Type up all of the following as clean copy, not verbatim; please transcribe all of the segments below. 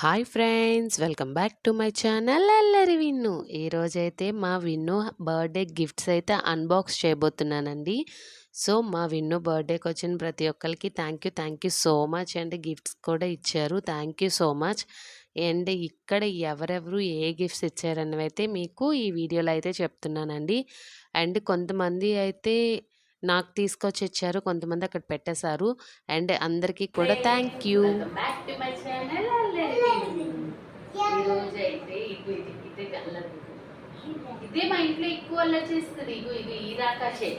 Hi friends, welcome back to my channel అల్లరి విన్ను. ఈరోజైతే మా విన్ను బర్త్డే గిఫ్ట్స్ అయితే అన్బాక్స్ చేయబోతున్నానండి. సో మా విన్ను బర్త్డేకి వచ్చిన ప్రతి ఒక్కరికి thank you so much and gifts కూడా ఇచ్చారు. Thank you so much. And ఇక్కడ ఎవరెవరు ఏ గిఫ్ట్స్ ఇచ్చారన్నవి అయితే మీకు ఈ వీడియోలో అయితే చెప్తున్నానండి. అండ్ కొంతమంది అయితే నాకు తీసుకొచ్చి ఇచ్చారు, కొంతమంది అక్కడ పెట్టేశారు. అండ్ అందరికీ కూడా thank you. Back to my channel ఇదే మా ఇంట్లో ఎక్కువ అల్లరి చేస్తుంది. ఇది ఈ రాకాశే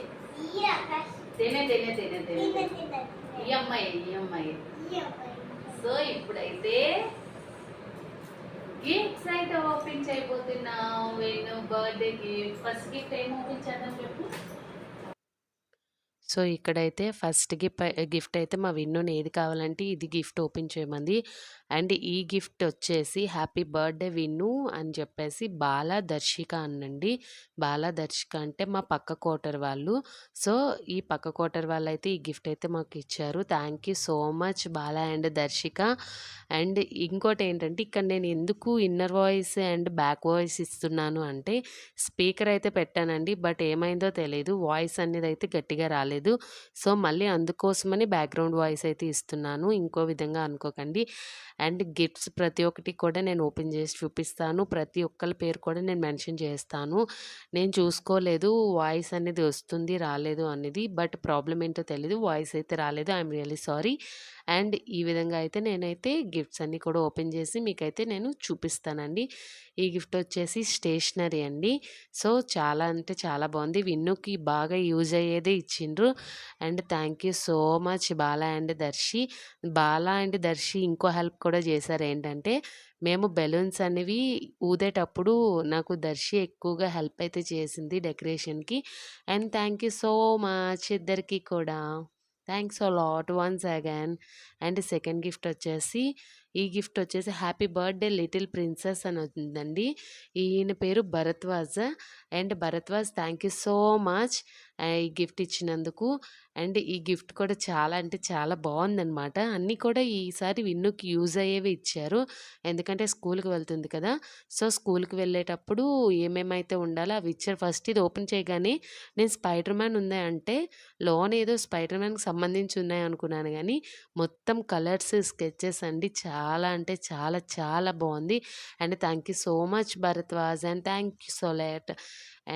తినే తినే తినే తినే ఈ అమ్మాయి. సో ఇప్పుడైతే గిఫ్ట్స్ అయితే ఓపెన్ చేయబోతున్నాం. నేను బర్త్డే గిఫ్ట్ ఫస్ట్ గిఫ్ట్ ఏం ఓపెన్ చేద్దాం చెప్పు. సో ఇక్కడైతే ఫస్ట్ గిఫ్ట్ అయితే మా విన్నుని ఏది కావాలంటే ఇది గిఫ్ట్ ఓపెన్ చేయమంది. అండ్ ఈ గిఫ్ట్ వచ్చేసి హ్యాపీ బర్త్డే విన్ను అని చెప్పేసి బాలా దర్శిక అనండి. బాలా దర్శిక అంటే మా పక్క కోటర్ వాళ్ళు. సో ఈ పక్క కోటర్ వాళ్ళు అయితే ఈ గిఫ్ట్ అయితే మాకు ఇచ్చారు. Thank you so much Bala and Darshika. And ఇంకోటి ఏంటంటే ఇక్కడ నేను ఎందుకు inner voice and back voice ఇస్తున్నాను అంటే స్పీకర్ అయితే పెట్టానండి, బట్ ఏమైందో తెలియదు, వాయిస్ అనేది అయితే గట్టిగా రాలేదు. సో మళ్ళీ అందుకోసమని బ్యాక్గ్రౌండ్ వాయిస్ అయితే ఇస్తున్నాను, ఇంకో విధంగా అనుకోకండి. అండ్ గిఫ్ట్స్ ప్రతి ఒక్కటి కూడా నేను ఓపెన్ చేసి చూపిస్తాను, ప్రతి ఒక్కరి పేరు కూడా నేను మెన్షన్ చేస్తాను. నేను చూసుకోలేదు వాయిస్ అనేది వస్తుంది రాలేదు అనేది, బట్ ప్రాబ్లం ఏంటో తెలీదు, వాయిస్ అయితే రాలేదు. I'm really sorry. అండ్ ఈ విధంగా అయితే నేనైతే గిఫ్ట్స్ అన్నీ కూడా ఓపెన్ చేసి మీకైతే నేను చూపిస్తానండి. ఈ గిఫ్ట్ వచ్చేసి స్టేషనరీ అండి. సో చాలా అంటే చాలా బాగుంది, విన్నుకి బాగా యూజ్ అయ్యేదే ఇచ్చిండ్రు. And thank you so much Bala and Darshi. Bala and Darshi ఇంకో హెల్ప్ కూడా చేశారు. ఏంటంటే మేము బెలూన్స్ అనేవి ఊదేటప్పుడు నాకు దర్శి ఎక్కువగా హెల్ప్ అయితే చేసింది డెకరేషన్కి. And thank you so much ఇద్దరికి కూడా. Thanks a lot once again. And second gift వచ్చేసి ఈ గిఫ్ట్ వచ్చేసి హ్యాపీ బర్త్డే లిటిల్ ప్రిన్సెస్ అని ఉందండి. ఈయన పేరు Bharadwaj. And Bharadwaj thank you so much ఈ గిఫ్ట్ ఇచ్చినందుకు. అండ్ ఈ గిఫ్ట్ కూడా చాలా అంటే చాలా బాగుందనమాట. అన్నీ కూడా ఈసారి విన్నుకి యూజ్ అయ్యేవి ఇచ్చారు, ఎందుకంటే స్కూల్కి వెళ్తుంది కదా. సో స్కూల్కి వెళ్ళేటప్పుడు ఏమేమైతే ఉండాలో అవి ఇచ్చారు. ఫస్ట్ ఇది ఓపెన్ చేయగానే నేను స్పైడర్ మ్యాన్ ఉందా అంటే లోన్ ఏదో స్పైడర్ మ్యాన్కి సంబంధించి ఉన్నాయి అనుకున్నాను, కానీ మొత్తం కలర్స్ స్కెచెస్ అండి. చాలా అంటే చాలా చాలా బాగుంది. And thank you so much Bharadwaj and thank you so late.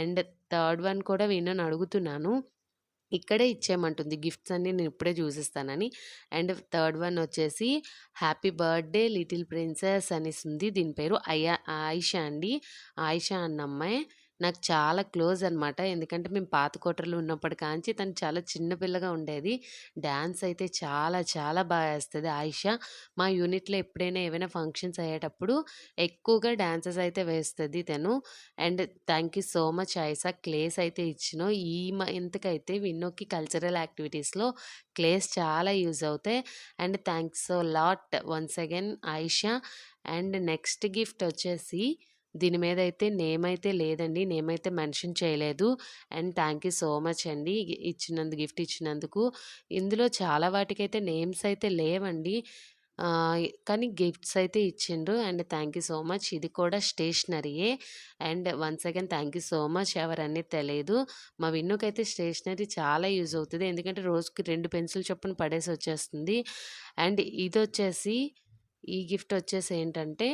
And third one కూడా విన్నని అడుగుతున్నాను, ఇక్కడే ఇచ్చేయమంటుంది గిఫ్ట్స్ అన్నీ నేను ఇప్పుడే చూసిస్తానని. అండ్ థర్డ్ వన్ వచ్చేసి హ్యాపీ బర్త్డే లిటిల్ ప్రిన్సెస్ అనేసి ఉంది. దీని పేరు ఆయిషా అండి. ఆయిషా అన్న అమ్మాయి నాకు చాలా క్లోజ్ అనమాట, ఎందుకంటే మేము పాత కోటర్లో ఉన్నప్పటి కాంచి తను చాలా చిన్న పిల్లగా ఉండేది. డ్యాన్స్ అయితే చాలా చాలా బాగా వేస్తుంది ఆయిషా. మా యూనిట్లో ఎప్పుడైనా ఏవైనా ఫంక్షన్స్ అయ్యేటప్పుడు ఎక్కువగా డ్యాన్సెస్ అయితే వేస్తుంది తను. And thank you so much Ayesha. Clays అయితే ఇచ్చినావు. ఇంతకైతే విన్నోకి కల్చరల్ యాక్టివిటీస్లో క్లేస్ చాలా యూజ్ అవుతాయి. And thanks so lot once again Ayesha. And next gift వచ్చేసి దీని మీద అయితే నేమ్ అయితే లేదండి, నేమ్ అయితే మెన్షన్ చేయలేదు. And thank you so much అండి గిఫ్ట్ ఇచ్చినందుకు. ఇందులో చాలా వాటికైతే నేమ్స్ అయితే లేవండి, కానీ గిఫ్ట్స్ అయితే ఇచ్చిండ్రు. And thank you so much. ఇది కూడా స్టేషనరీయే. And once again thank you so much. ఎవరనేది తెలియదు. మా విన్నుకైతే స్టేషనరీ చాలా యూజ్ అవుతుంది, ఎందుకంటే రోజుకి 2 పెన్సిల్ చొప్పున పడేసి వచ్చేస్తుంది. అండ్ ఇది వచ్చేసి ఈ గిఫ్ట్ వచ్చేసి ఏంటంటే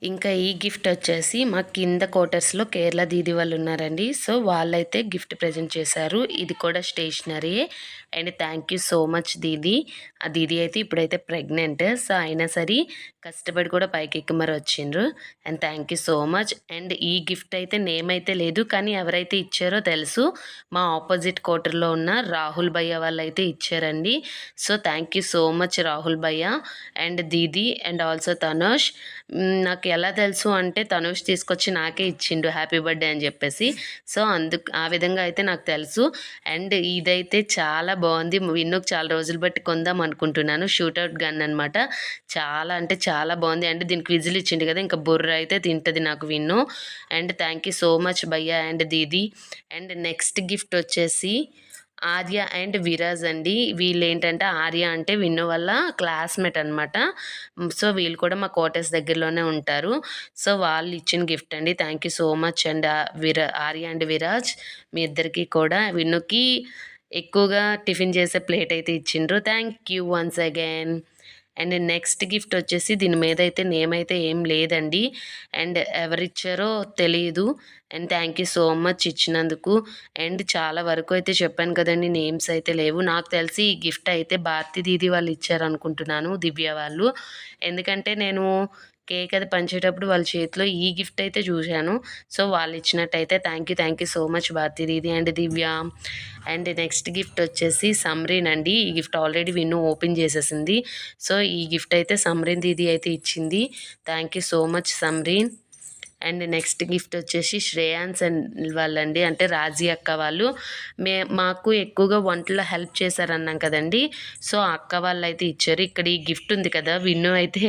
ఇంకా ఈ గిఫ్ట్ వచ్చేసి మా కింద క్వార్టర్స్లో కేరళ దీది వాళ్ళు ఉన్నారండి. సో వాళ్ళైతే గిఫ్ట్ ప్రజెంట్ చేశారు. ఇది కూడా stationery. And thank you so much దీది. ఆ దీది అయితే ఇప్పుడైతే ప్రెగ్నెంట్, సో అయినా సరే కష్టపడి కూడా పైకి ఎక్కి మరి వచ్చిండ్రు. And thank you so much. And ఈ గిఫ్ట్ అయితే నేమ్ అయితే లేదు, కానీ ఎవరైతే ఇచ్చారో తెలుసు, మా ఆపోజిట్ క్వార్టర్లో ఉన్న రాహుల్ భయ్య వాళ్ళు అయితే ఇచ్చారండి. So thank you so much Rahul భయ్య and Didi and also Tanush. నాకు ఎలా తెలుసు అంటే తనుష్ తీసుకొచ్చి నాకే ఇచ్చిండు హ్యాపీ బర్త్డే అని చెప్పేసి. సో ఆ విధంగా అయితే నాకు తెలుసు. అండ్ ఇదైతే చాలా బాగుంది, విన్నుకు చాలా రోజులు బట్టి కొందాం అనుకుంటున్నాను. షూట్అవుట్ గన్ అనమాట. చాలా అంటే చాలా బాగుంది. అంటే దీనికి విజిల్ ఇచ్చిండు కదా, ఇంకా బుర్ర అయితే తింటుంది నాకు Vinnu. And thank you so much bhaiya and Didi. And next gift వచ్చేసి ఆర్య అండ్ విరాజ్ అండి. వీళ్ళేంటంటే ఆర్య అంటే విన్ను వాళ్ళ క్లాస్‌మేట్ అనమాట. సో, వీళ్ళు కూడా మా క్వార్టర్స్ దగ్గరలోనే ఉంటారు. సో, వాళ్ళు ఇచ్చిన గిఫ్ట్ అండి. Thank you so much and Arya and Viraj మీ ఇద్దరికీ కూడా. విన్నుకి ఎక్కువగా టిఫిన్ చేసే ప్లేట్ అయితే ఇచ్చిండ్రు. Thank you once again. And next gift వచ్చేసి దీని మీద అయితే నేమ్ అయితే ఏం లేదండి. అండ్ ఎవరిచ్చారో తెలీదు. And thank you so much ఇచ్చినందుకు. అండ్ చాలా వరకు అయితే చెప్పాను కదండీ! నేమ్స్ అయితే లేవు. నాకు తెలిసి ఈ గిఫ్ట్ అయితే భారతి దీది వాళ్ళు ఇచ్చారనుకుంటున్నాను. దివ్య వాళ్ళు. ఎందుకంటే నేను కేక్ అది పంచేటప్పుడు వాళ్ళ చేతిలో ఈ గిఫ్ట్ అయితే చూశాను. సో, వాళ్ళు ఇచ్చినట్టయితే thank you so much Bharati didi and Divya. And next gift వచ్చేసి సమ్రీన్ అండి. ఈ గిఫ్ట్ ఆల్రెడీ విన్ను ఓపెన్ చేసేసింది. సో, ఈ గిఫ్ట్ అయితే సమ్రీన్ దీది అయితే ఇచ్చింది. Thank you so much Samreen. And next gift వచ్చేసి శ్రేయాన్స్ అండ్ వాళ్ళండి. అంటే రాజీ అక్క వాళ్ళు. మాకు ఎక్కువగా వంటలో హెల్ప్ చేశారన్నాం కదండి. సో, ఆ అక్క వాళ్ళు అయితే ఇచ్చారు. ఇక్కడ ఈ గిఫ్ట్ ఉంది కదా! విన్ను అయితే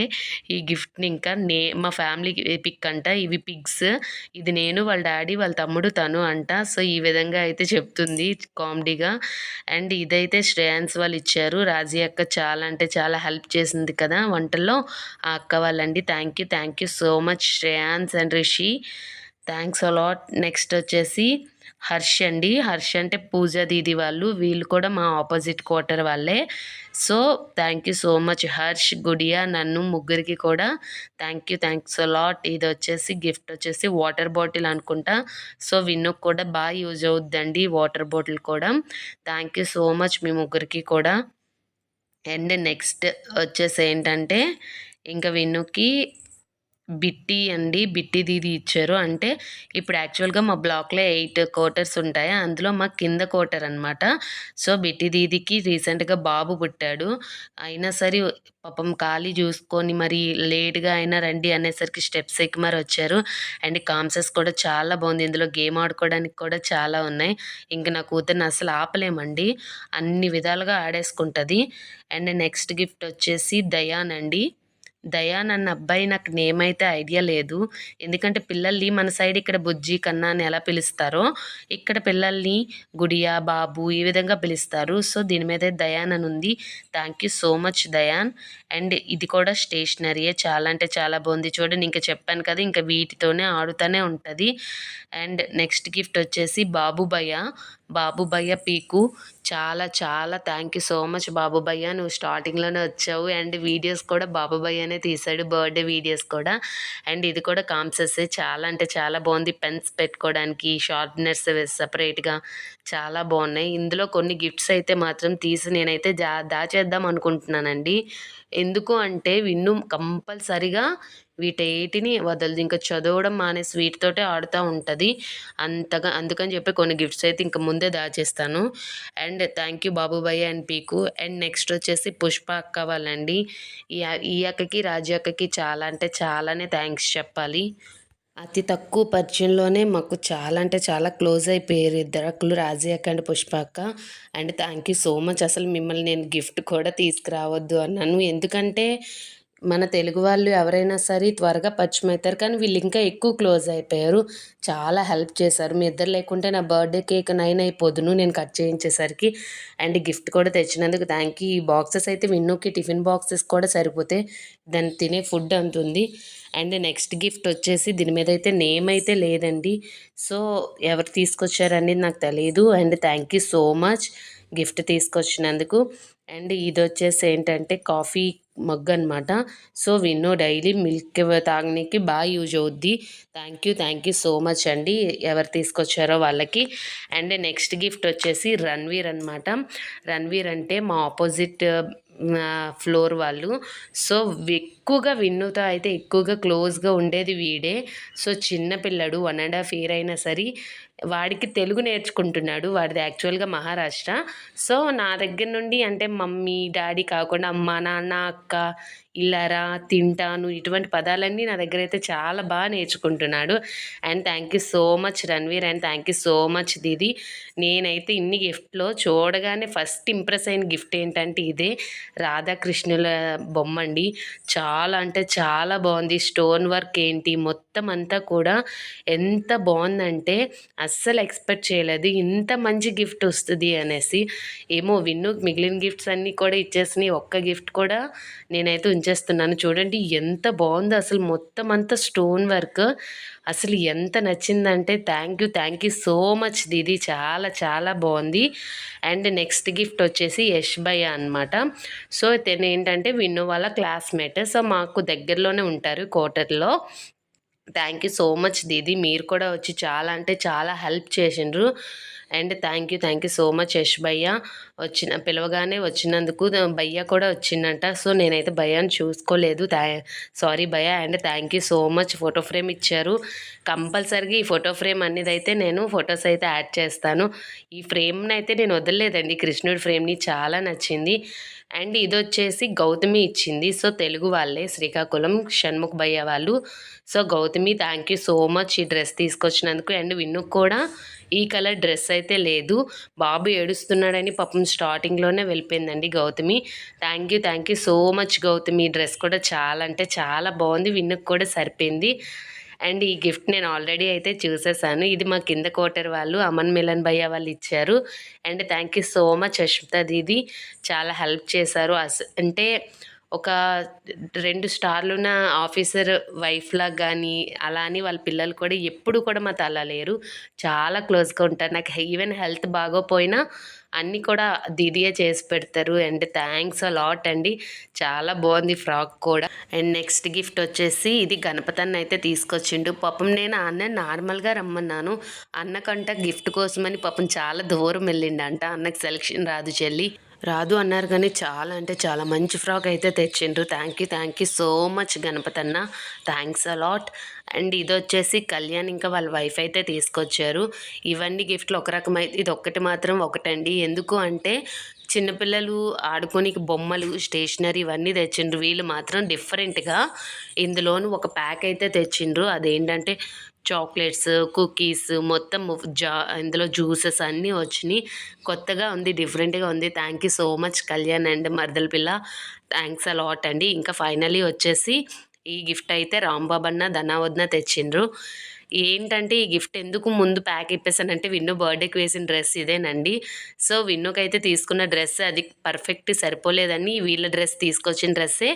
ఈ గిఫ్ట్‌ని ఇంకా మా ఫ్యామిలీ పిక్ అంట. ఇవి పిగ్స్. ఇది నేను, వాళ్ళ డాడీ, వాళ్ళ తమ్ముడు, తను అంట. సో, ఈ విధంగా అయితే చెప్తుంది కామెడీగా. అండ్ ఇదైతే శ్రేయాన్స్ వాళ్ళు ఇచ్చారు. రాజీ అక్క చాలా అంటే చాలా హెల్ప్ చేసింది కదా వంటల్లో. ఆ అక్క వాళ్ళండి. Thank you so much Shreyans and Rishi. Thanks a lot. Next వచ్చేసి హర్ష్ అండి. హర్ష్ అంటే పూజ దీది వాళ్ళు. వీళ్ళు కూడా మా ఆపోజిట్ క్వార్టర్ వాళ్ళే. So, thank you so much Harsh, Gudiya, నన్ను ముగ్గురికి కూడా థ్యాంక్స్ అలాట్. ఇది వచ్చేసి గిఫ్ట్ వచ్చేసి వాటర్ బాటిల్ అనుకుంటా. సో, విన్నుకు కూడా బాగా యూజ్ అవుద్దండి వాటర్ బాటిల్ కూడా. థ్యాంక్ యూ సో మచ్ మీ ముగ్గురికి కూడా. అండ్ నెక్స్ట్ వచ్చేసి ఏంటంటే ఇంకా విన్నుకి బిట్టి అండి. బిట్టి దీది ఇచ్చారు. అంటే ఇప్పుడు యాక్చువల్‌గా మా బ్లాక్‌లో 8 క్వార్టర్స్ ఉంటాయి. అందులో మా కింద క్వార్టర్ అనమాట. సో, బిట్టి దీదికి రీసెంట్‌గా బాబు పుట్టాడు. అయినా సరే పాపం ఖాళీ చూసుకొని మరి లేట్‌గా అయినా రండి అనేసరికి స్టెప్స్ ఎక్కి మరి వచ్చారు. అండ్ కామ్సెస్ కూడా చాలా బాగుంది. ఇందులో గేమ్ ఆడుకోవడానికి కూడా చాలా ఉన్నాయి. ఇంక నా కూతురిని అసలు ఆపలేమండి. అన్ని విధాలుగా ఆడేసుకుంటది. అండ్ నెక్స్ట్ గిఫ్ట్ వచ్చేసి దయాన్ అండి. దయాన్ అన్న అబ్బాయి నాకు నేమ్ అయితే ఐడియా లేదు. ఎందుకంటే పిల్లల్ని మన సైడ్ ఇక్కడ బుజ్జి, కన్నా అని ఎలా పిలుస్తారో, ఇక్కడ పిల్లల్ని గుడియా, బాబు ఈ విధంగా పిలుస్తారు. సో, దీని మీద దయాన్ అని ఉంది. Thank you so much Dayan. And ఇది కూడా స్టేషనరీయే. చాలా అంటే చాలా బాగుంది. చూడండి ఇంక చెప్పాను కదా! ఇంక వీటితోనే ఆడుతూనే ఉంటది. అండ్ నెక్స్ట్ గిఫ్ట్ వచ్చేసి బాబు భయ్య పీకు. చాలా థ్యాంక్ యూ సో మచ్ బాబు భయ్య. నువ్వు స్టార్టింగ్‌లోనే వచ్చావు. అండ్ వీడియోస్ కూడా బాబు భయ్యనే తీశాడు. బర్త్‌డే వీడియోస్ కూడా. అండ్ ఇది కూడా కామ్సెస్సే. చాలా అంటే చాలా బాగుంది. పెన్స్ పెట్టుకోవడానికి, షార్ప్‌నర్స్ సెపరేట్‌గా చాలా బాగున్నాయి. ఇందులో కొన్ని గిఫ్ట్స్ అయితే మాత్రం తీసి నేనైతే దాచేద్దాం అనుకుంటున్నానండి. ఎందుకు అంటే విన్ను కంపల్సరీగా వీటేటిని వదలదు. ఇంక చదవడం మానేసి వీటితోటే ఆడుతా ఉంటది. అందుకని చెప్పి కొన్ని గిఫ్ట్స్ అయితే ఇంక ముందే దాచేస్తాను. అండ్ థ్యాంక్ యూ బాబు భయ్య అండ్ పీకు. అండ్ నెక్స్ట్ వచ్చేసి పుష్ప అక్క వాళ్ళండి. ఈ అక్కకి, రాజీ అక్కకి చాలా అంటే చాలానే థ్యాంక్స్ చెప్పాలి. అతి తక్కువ పరిచయంలోనే మాకు చాలా అంటే చాలా క్లోజ్ అయిపోయారు ఇద్దరు అక్కలు, రాజీ అక్క అండ్ పుష్ప అక్క. And thank you so much. అసలు మిమ్మల్ని నేను గిఫ్ట్ కూడా తీసుకురావద్దు అన్నాను. ఎందుకంటే మన తెలుగు వాళ్ళు ఎవరైనా సరే త్వరగా పరిచయమవుతారు. కానీ వీళ్ళు ఇంకా ఎక్కువ క్లోజ్ అయిపోయారు. చాలా హెల్ప్ చేశారు. మీ ఇద్దరు లేకుంటే నా బర్త్‌డే కేక్ 9 అయిపోదును నేను కట్ చేయించేసరికి. అండ్ గిఫ్ట్ కూడా తెచ్చినందుకు థ్యాంక్ యూ. ఈ బాక్సెస్ అయితే విన్నుకి టిఫిన్ బాక్సెస్ కూడా సరిపోతాయి. దాన్ని తినే ఫుడ్ అంతుంది. అండ్ నెక్స్ట్ గిఫ్ట్ వచ్చేసి దీని మీద అయితే నేమ్ అయితే లేదండి. సో, ఎవరు తీసుకొచ్చారనేది నాకు తెలీదు. And thank you so much gift తీసుకొచ్చినందుకు. అండ్ ఇదొచ్చేసి ఏంటంటే కాఫీ మగ్ అనమాట. సో, విన్ను డైలీ మిల్క్ తాగనీకి బాగా యూజ్ అవుద్ది. థ్యాంక్ యూ సో మచ్ అండి ఎవరు తీసుకొచ్చారో వాళ్ళకి. అండ్ నెక్స్ట్ గిఫ్ట్ వచ్చేసి రణ్వీర్ అనమాట. రణ్వీర్ అంటే మా ఆపోజిట్ ఫ్లోర్ వాళ్ళు. సో, ఎక్కువగా విన్నుతో అయితే ఎక్కువగా క్లోజ్‌గా ఉండేది వీడే. సో, చిన్న పిల్లాడు 1½ ఇయర్ అయినా సరే వాడికి తెలుగు నేర్చుకుంటున్నాడు. వాడిది యాక్చువల్‌గా మహారాష్ట్ర. సో, నా దగ్గర నుండి అంటే మమ్మీ, డాడీ కాకుండా అమ్మ, నాన్న, అక్క, ఇలా రా, తింటాను ఇటువంటి పదాలన్నీ నా దగ్గర అయితే చాలా బాగా నేర్చుకుంటున్నాడు. And thank you so much Ranveer and thank you so much didi. నేనైతే ఇన్ని గిఫ్ట్‌లో చూడగానే ఫస్ట్ ఇంప్రెస్ అయిన గిఫ్ట్ ఏంటంటే ఇదే. రాధాకృష్ణుల బొమ్మండి. చాలా అంటే చాలా బాగుంది. స్టోన్ వర్క్ ఏంటి మొత్తం అంతా కూడా ఎంత బాగుందంటే అస్సలు ఎక్స్పెక్ట్ చేయలేదు ఇంత మంచి గిఫ్ట్ వస్తుంది అనేసి. ఏమో విన్ను మిగిలిన గిఫ్ట్స్ అన్నీ కూడా ఇచ్చేసినాయి, ఒక్క గిఫ్ట్ కూడా నేనైతే ఉంచేస్తున్నాను. చూడండి ఎంత బాగుందో అసలు, మొత్తం అంతా స్టోన్ వర్క్. అసలు ఎంత నచ్చిందంటే థ్యాంక్ యూ సో మచ్ దీది, చాలా చాలా బాగుంది. అండ్ నెక్స్ట్ గిఫ్ట్ వచ్చేసి యష్ భయ్య అనమాట. సో తను ఏంటంటే విన్ను వాళ్ళ క్లాస్మేట్. సో మాకు దగ్గరలోనే ఉంటారు కోటర్లో. థ్యాంక్ యూ సో మచ్ దీది, మీరు కూడా వచ్చి చాలా అంటే చాలా హెల్ప్ చేసిండ్రు. And thank you so much Yash భయ్య. పిలవగానే వచ్చినందుకు. భయ్య కూడా వచ్చిందంట. సో నేనైతే భయ్యాని చూసుకోలేదు, సారీ భయ్య. And thank you so much. Photo frame ఇచ్చారు. కంపల్సరీగా ఈ ఫోటో ఫ్రేమ్ అనేది అయితే నేను ఫొటోస్ అయితే యాడ్ చేస్తాను. ఈ ఫ్రేమ్ని అయితే నేను వదలలేదండి, కృష్ణుడి ఫ్రేమ్ని, చాలా నచ్చింది. అండ్ ఇది వచ్చేసి గౌతమి ఇచ్చింది. సో తెలుగు వాళ్ళే, శ్రీకాకుళం షణ్ముఖ్ భయ్య వాళ్ళు. So Gautami thank you so much ఈ డ్రెస్ తీసుకొచ్చినందుకు. అండ్ విన్నుకు కూడా ఈ కలర్ డ్రెస్ అయితే లేదు, బాబు ఏడుస్తున్నాడని పాపం స్టార్టింగ్లోనే వెళ్ళిపోయిందండి Gautami. Thank you so much Gautami. Dress కూడా చాలా అంటే చాలా బాగుంది, విన్నుకు కూడా సరిపోయింది. అండ్ ఈ గిఫ్ట్ నేను ఆల్రెడీ అయితే చూసేసాను. ఇది మా కింద కోటర్ వాళ్ళు అమన్ మిలన్ భయ్య వాళ్ళు ఇచ్చారు. And thank you so much Ashmita didi, చాలా హెల్ప్ చేశారు. అంటే ఒక 2 స్టార్లున్న ఆఫీసర్ వైఫ్లా కానీ అలా అని వాళ్ళ పిల్లలు కూడా ఎప్పుడు కూడా మాతో అలా లేరు, చాలా క్లోజ్గా ఉంటారు. నాకు ఈవెన్ హెల్త్ బాగోపోయినా అన్నీ కూడా దీదియే చేసి పెడతారు. అండ్ థ్యాంక్స్ అ లాట్ అండి, చాలా బాగుంది ఫ్రాక్ కూడా. అండ్ నెక్స్ట్ గిఫ్ట్ వచ్చేసి ఇది గణపతన్న అయితే తీసుకొచ్చిండు. పాపం నేను అన్న నార్మల్గా రమ్మన్నాను, అన్నకంట గిఫ్ట్ కోసమని పాపం చాలా దూరం వెళ్ళిండంట. అన్నకు సెలెక్షన్ రాదు అన్నారు, కానీ చాలా అంటే చాలా మంచి ఫ్రాక్ అయితే తెచ్చిండ్రు. థ్యాంక్ యూ సో మచ్ గణపతన్న, థ్యాంక్స్ అలాట్. అండ్ ఇది వచ్చేసి కళ్యాణ్ ఇంకా వాళ్ళ వైఫ్ అయితే తీసుకొచ్చారు. ఇవన్నీ గిఫ్ట్లు ఒక రకమైతే, ఇది ఒక్కటి మాత్రం ఒకటండి. ఎందుకు అంటే చిన్నపిల్లలు ఆడుకోనికి బొమ్మలు, స్టేషనరీ ఇవన్నీ తెచ్చిండ్రు. వీళ్ళు మాత్రం డిఫరెంట్గా ఇందులోను ఒక ప్యాక్ అయితే తెచ్చిండ్రు. అదేంటంటే చాక్లెట్స్, కుకీస్, మొత్తం ఇందులో జ్యూసెస్ అన్నీ వచ్చినాయి. కొత్తగా ఉంది, డిఫరెంట్గా ఉంది. Thank you so much Kalyan and మర్దల పిల్ల, థ్యాంక్స్ అ లాట్ అండి. ఇంకా ఫైనలీ వచ్చేసి ఈ గిఫ్ట్ అయితే రాంబాబు అన్న ధనావద్న తెచ్చిండ్రు. ఏంటంటే ఈ గిఫ్ట్ ఎందుకు ముందు ప్యాక్ ఇప్పేసానంటే విన్ను బర్త్డేకి వేసిన డ్రెస్ ఇదేనండి. సో విన్నుకైతే తీసుకున్న డ్రెస్ అది పర్ఫెక్ట్ సరిపోలేదని వీళ్ళ డ్రెస్ తీసుకొచ్చిన డ్రెస్సే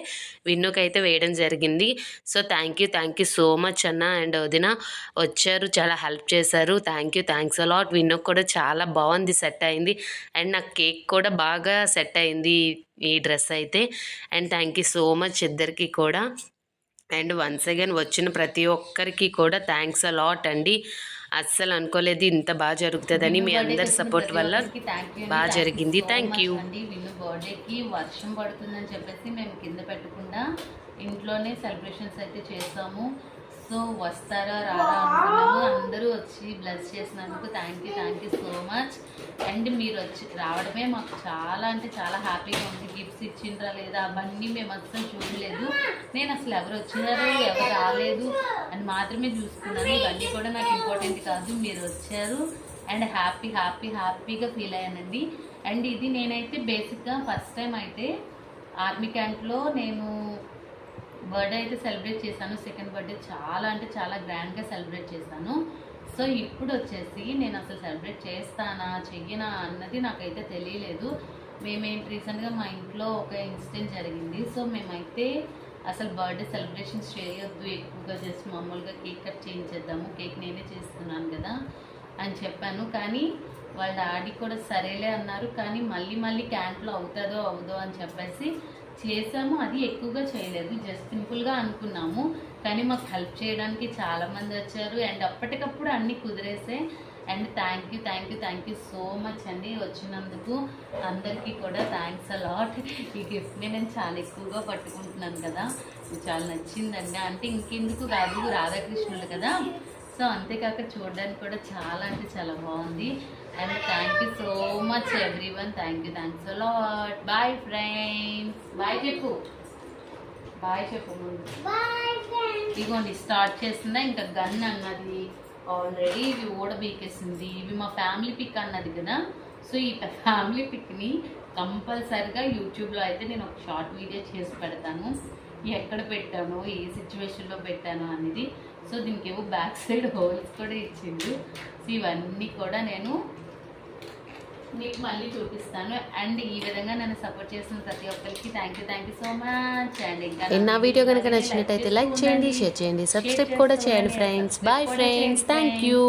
విన్నుకైతే వేయడం జరిగింది. So thank you so much అన్న అండ్ వదిన, వచ్చారు, చాలా హెల్ప్ చేశారు. Thanks a lot. విన్నుకు కూడా చాలా బాగుంది, సెట్ అయింది. అండ్ నాకు కేక్ కూడా బాగా సెట్ అయింది ఈ డ్రెస్ అయితే. And thank you so much ఇద్దరికి కూడా. అండ్ వన్స్ అగైన్ వచ్చిన ప్రతి ఒక్కరికి కూడా థ్యాంక్స్ అ లాట్ అండి. అస్సలు అనుకోలేదు ఇంత బాగా జరుగుతుందని, మీ అందరి సపోర్ట్ వల్ల బాగా జరిగింది. థ్యాంక్ యూ అండి. విన్ను బర్త్డేకి వర్షం పడుతుందని చెప్పేసి మేము కింద పెట్టకుండా ఇంట్లోనే సెలబ్రేషన్స్ అయితే చేసాము. సో వస్తారా రారా అనుకున్నాము, అందరూ వచ్చి బ్లెస్ చేసినందుకు thank you so much. And మీరు వచ్చి రావడమే మాకు చాలా అంటే చాలా హ్యాపీగా ఉంది. గిఫ్ట్స్ ఇచ్చిండ్రా లేదా అవన్నీ మేము అసలు చూడలేదు. నేను అసలు ఎవరు వచ్చినారో ఎవరు రాలేదు అని మాత్రమే చూసుకున్నాను. ఇవన్నీ కూడా నాకు ఇంపార్టెంట్ కాదు, మీరు వచ్చారు అండ్ హ్యాపీగా ఫీల్ అయ్యానండి. అండ్ ఇది నేనైతే బేసిక్గా ఫస్ట్ టైం అయితే ఆర్మీ క్యాంప్లో నేను బర్త్డే అయితే సెలబ్రేట్ చేశాను. సెకండ్ బర్త్డే చాలా అంటే చాలా గ్రాండ్గా సెలబ్రేట్ చేశాను. సో ఇప్పుడు వచ్చేసి నేను అసలు సెలబ్రేట్ చేస్తానా చెయ్యనా అన్నది నాకైతే తెలియలేదు. మేమేంటి రీసెంట్గా మా ఇంట్లో ఒక ఇన్సిడెంట్ జరిగింది. సో మేమైతే అసలు బర్త్డే సెలబ్రేషన్స్ చేయొద్దు, ఎక్కువగా జస్ట్ మామూలుగా కేక్ కట్ చేయించేద్దాము, కేక్ నేనే చేస్తున్నాను కదా అని చెప్పాను. కానీ వాళ్ళ డాడీ కూడా సరేలే అన్నారు. కానీ మళ్ళీ క్యాంప్లో అవుతుందో అవదో అని చెప్పేసి చేసాము. అది ఎక్కువగా చేయలేదు, జస్ట్ సింపుల్గా అనుకున్నాము. కానీ మాకు హెల్ప్ చేయడానికి చాలామంది వచ్చారు అండ్ అప్పటికప్పుడు అన్నీ కుదిరేసే. And thank you so much అండి వచ్చినందుకు. అందరికీ కూడా థ్యాంక్స్ అ లాట్. ఈ గిఫ్ట్ని నేను చాలా ఎక్కువగా పట్టుకుంటున్నాను కదా, చాలా నచ్చిందండి. అంటే ఇంకెందుకు కాదు, రాధాకృష్ణులు కదా, సో అంతేకాక చూడడానికి కూడా చాలా అంటే చాలా బాగుంది. And thank you so much everyone. Thanks a lot. Bye friends. Bye చెప్పు ఇదిగోండి స్టార్ట్ చేసిందా. ఇంకా గన్ అన్నది ఆల్రెడీ ఇవి ఓడబీకేసింది. ఇవి మా ఫ్యామిలీ పిక్ అన్నది కదా. సో ఈ ఫ్యామిలీ పిక్ని కంపల్సరిగా యూట్యూబ్లో అయితే నేను ఒక షార్ట్ వీడియో చేసి పెడతాను. ఎక్కడ పెట్టాను, ఏ సిచ్యువేషన్లో పెట్టాను అనేది. సో దీనికి ఏవో బ్యాక్ సైడ్ హోల్స్ కూడా ఇచ్చిండు. సో ఇవన్నీ కూడా నేను మీకు మళ్ళీ చూపిస్తాను. అండ్ ఈ విధంగా నన్ను సపోర్ట్ చేసిన ప్రతి ఒక్కరికి thank you so much. And ఇంకా నా వీడియో కనుక నచ్చినట్టయితే లైక్ చేయండి, షేర్ చేయండి, సబ్స్క్రైబ్ కూడా చేయండి friends. Bye friends, thank you.